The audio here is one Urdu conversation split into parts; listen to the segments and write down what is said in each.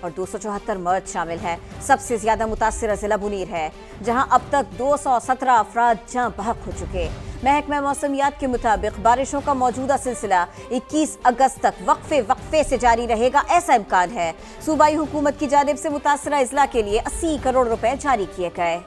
اور 274 مرد شامل ہیں۔ سب سے زیادہ متاثرہ ضلع بنیر ہے، جہاں اب تک 217 افراد جاں بحق ہو چکے۔ محکمہ موسمیات کے مطابق بارشوں کا موجودہ سلسلہ 21 اگست تک وقفے سے جاری رہے گا، ایسا امکان ہے۔ صوبائی حکومت کی جانب سے متاثرہ اضلاع کے لیے 80 کروڑ روپے جاری کیے گئے۔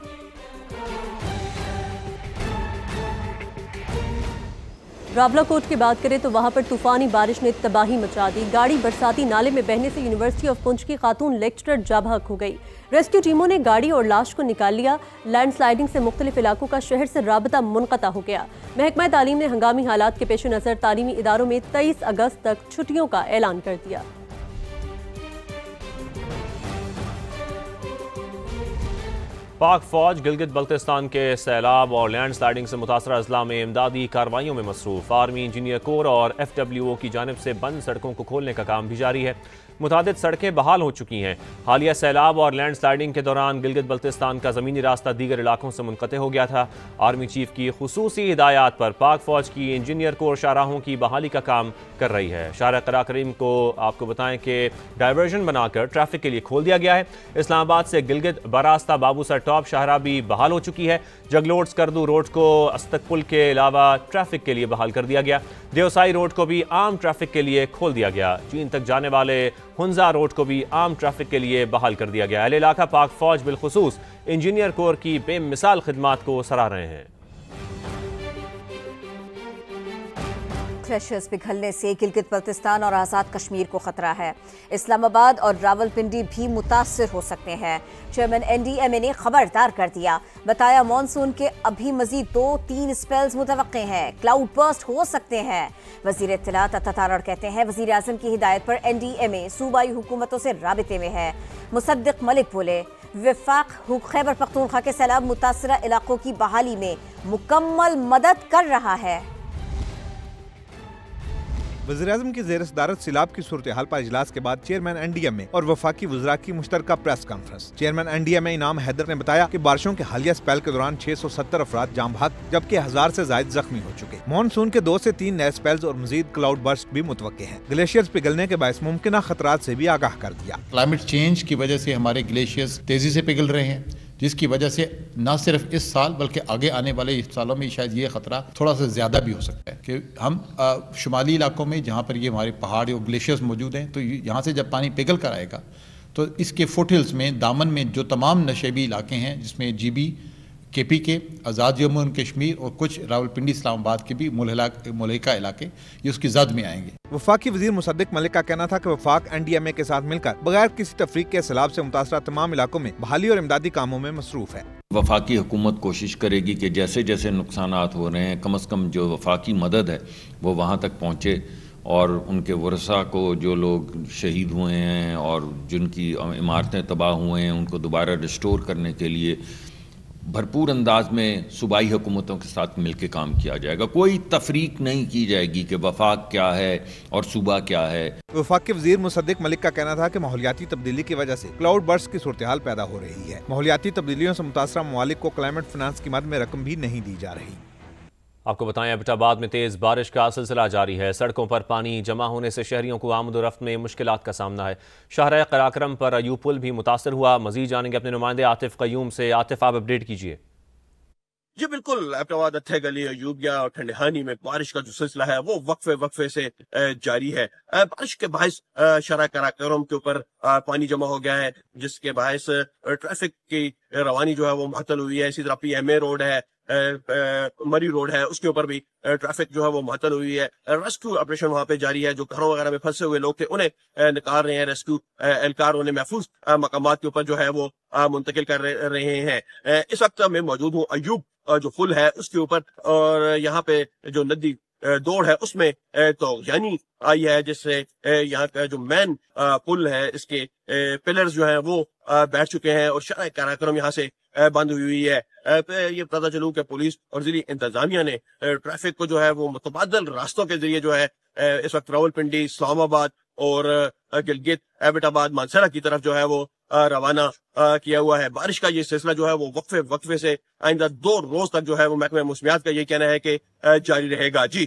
راولاکوٹ کی بات کریں تو وہاں پر طوفانی بارش نے تباہی مچا دی۔ گاڑی برساتی نالے میں بہنے سے یونیورسٹی آف پنچ کی خاتون لیکچرر جاں بحق ہو گئی۔ ریسکیو ٹیموں نے گاڑی اور لاش کو نکال لیا۔ لینڈ سلائیڈنگ سے مختلف علاقوں کا شہر سے رابطہ منقطع ہو گیا۔ محکمہ تعلیم نے ہنگامی حالات کے پیش نظر تعلیمی اداروں میں 23 اگست تک چھٹیوں کا اعلان کر دیا۔ پاک فوج گلگت بلتستان کے سیلاب اور لینڈ سلائیڈنگ سے متاثرہ اضلاع میں امدادی کارروائیوں میں مصروف۔ آرمی انجینئر کور اور FWO کی جانب سے بند سڑکوں کو کھولنے کا کام بھی جاری ہے۔ متعدد سڑکیں بحال ہو چکی ہیں۔ حالیہ سیلاب اور لینڈ سلائیڈنگ کے دوران گلگت بلتستان کا زمینی راستہ دیگر علاقوں سے منقطع ہو گیا تھا۔ آرمی چیف کی خصوصی ہدایات پر پاک فوج کی انجینئر کور شاہراہوں کی بحالی کا کام کر رہی ہے۔ شارع قراقریم کو آپ کو بتائیں کہ ڈائیورژن بنا کر ٹریفک کے لیے کھول دیا گیا ہے۔ اسلام آباد سے گلگت براستہ بابو سر ٹاپ شاہراہ بھی بحال ہو چکی ہے۔ جگلوٹ سکردو روڈ کو استک پل کے علاوہ ٹریفک کے لیے بحال کر دیا گیا۔ دیوسائی روڈ کو بھی عام ٹریفک کے لیے کھول دیا گیا۔ چین تک جانے والے ہنزا روڈ کو بھی عام ٹریفک کے لیے بحال کر دیا گیا۔ اہل علاقہ پاک فوج بالخصوص انجینئر کور کی بے مثال خدمات کو سراہ رہے ہیں۔ کلیشز پگھلنے سے گلگت بلتستان اور آزاد کشمیر کو خطرہ ہے۔ اسلام آباد اور راولپنڈی بھی متاثر ہو سکتے ہیں۔ چیئرمین NDMA نے خبردار کر دیا، بتایا مانسون کے ابھی مزید 2-3 اسپیلز متوقع ہیں، کلاؤڈ برسٹ ہو سکتے ہیں۔ وزیر اطلاعات عطا تارڑ کہتے ہیں وزیر اعظم کی ہدایت پر NDMA صوبائی حکومتوں سے رابطے میں ہے۔ مصدق ملک بولے وفاق خیبر پختونخوا کے سیلاب متاثرہ علاقوں کی بحالی میں مکمل مدد کر رہا ہے۔ وزیراعظم کی زیر صدارت سیلاب کی صورتحال پر اجلاس کے بعد چیئرمین NDMA اور وفاقی وزراء کی مشترکہ پریس کانفرنس۔ چیئرمین NDMA انعام حیدر نے بتایا کہ بارشوں کے حالیہ اسپیل کے دوران 670 افراد جاں بحق جبکہ 1000 سے زائد زخمی ہو چکے۔ مانسون کے 2 سے 3 نئے اسپیلز اور مزید کلاؤڈ برسٹ بھی متوقع ہیں۔ گلیشیئرز پگھلنے کے باعث ممکنہ خطرات سے بھی آگاہ کر دیا۔ کلائمیٹ چینج کی وجہ سے ہمارے گلیشیئرز تیزی سے پگھل رہے ہیں، جس کی وجہ سے نہ صرف اس سال بلکہ آگے آنے والے سالوں میں شاید یہ خطرہ تھوڑا سا زیادہ بھی ہو سکتا ہے کہ ہم شمالی علاقوں میں جہاں پر یہ ہمارے پہاڑ اور گلیشیئرز موجود ہیں تو یہاں سے جب پانی پگھل کر آئے گا تو اس کے فٹ ہلز میں دامن میں جو تمام نشیبی علاقے ہیں جس میں GB KP کے آزاد جموں کشمیر اور کچھ راولپنڈی اسلام آباد کے بھی ملحقہ علاقے یہ اس کی زد میں آئیں گے۔ وفاقی وزیر مصدق ملک کا کہنا تھا کہ وفاق NDMA کے ساتھ مل کر بغیر کسی تفریق کے سیلاب سے متاثرہ تمام علاقوں میں بحالی اور امدادی کاموں میں مصروف ہے۔ وفاقی حکومت کوشش کرے گی کہ جیسے جیسے نقصانات ہو رہے ہیں کم از کم جو وفاقی مدد ہے وہ وہاں تک پہنچے اور ان کے ورثاء کو جو لوگ شہید ہوئے ہیں اور جن کی عمارتیں تباہ ہوئے ہیں ان کو دوبارہ ریسٹور کرنے کے لیے بھرپور انداز میں صوبائی حکومتوں کے ساتھ مل کے کام کیا جائے گا۔ کوئی تفریق نہیں کی جائے گی کہ وفاق کیا ہے اور صوبہ کیا ہے۔ وفاقی وزیر مصدق ملک کا کہنا تھا کہ ماحولیاتی تبدیلی کی وجہ سے کلاؤڈ برسٹ کی صورتحال پیدا ہو رہی ہے۔ ماحولیاتی تبدیلیوں سے متاثرہ ممالک کو کلائمیٹ فنانس کی مد میں رقم بھی نہیں دی جا رہی۔ آپ کو بتائیں ایبٹ آباد میں تیز بارش کا سلسلہ جاری ہے۔ سڑکوں پر پانی جمع ہونے سے شہریوں کو آمد و رفت میں مشکلات کا سامنا ہے۔ شاہراہ قراقرم پر ایوب پل بھی متاثر ہوا۔ مزید جانیں گے اپنے نمائندے عاطف قیوم سے۔ عاطف آپ اپڈیٹ کیجیے۔ جی بالکل، ایبٹ آباد اتھے گلی ایوبیا اور ٹھنڈہانی میں بارش کا جو سلسلہ ہے وہ وقفے سے جاری ہے۔ بارش کے باعث شاہراہ قراقرم کے اوپر پانی جمع ہو گیا ہے جس کے باعث ٹریفک کی روانی جو ہے وہ معطل ہوئی ہے۔ اسی طرح PMA روڈ ہے، مری روڈ ہے، اس کے اوپر بھی ٹریفک جو ہے وہ معطل ہوئی ہے۔ ریسکیو آپریشن وہاں پہ جاری ہے۔ جو گھروں وغیرہ میں پھنسے ہوئے لوگ تھے انہیں نکال رہے ہیں ریسکیو اہلکار، انہیں محفوظ مقامات کے اوپر جو ہے وہ منتقل کر رہے ہیں۔ اس وقت میں موجود ہوں ایوب جو پل ہے اس کے اوپر، اور یہاں پہ جو ندی دوڑ ہے اس میں تو یعنی آئی ہے جس سے یہاں کا جو مین پل ہے اس کے پلرز جو ہیں وہ بیٹھ چکے ہیں اور شاہراہ قراقرم یہاں سے بند ہوئی ہے۔ یہ پتہ چلوں کہ پولیس اور ضلعی انتظامیہ نے ٹریفک کو جو ہے وہ متبادل راستوں کے ذریعے جو ہے اس وقت راولپنڈی، اسلام آباد اور گلگت، ایبٹ آباد، مانسہرہ کی طرف جو ہے وہ روانہ کیا ہوا ہے۔ بارش کا یہ سلسلہ جو ہے وہ وقفے سے آئندہ 2 روز تک جو ہے وہ محکمہ موسمیات کا یہ کہنا ہے کہ جاری رہے گا۔ جی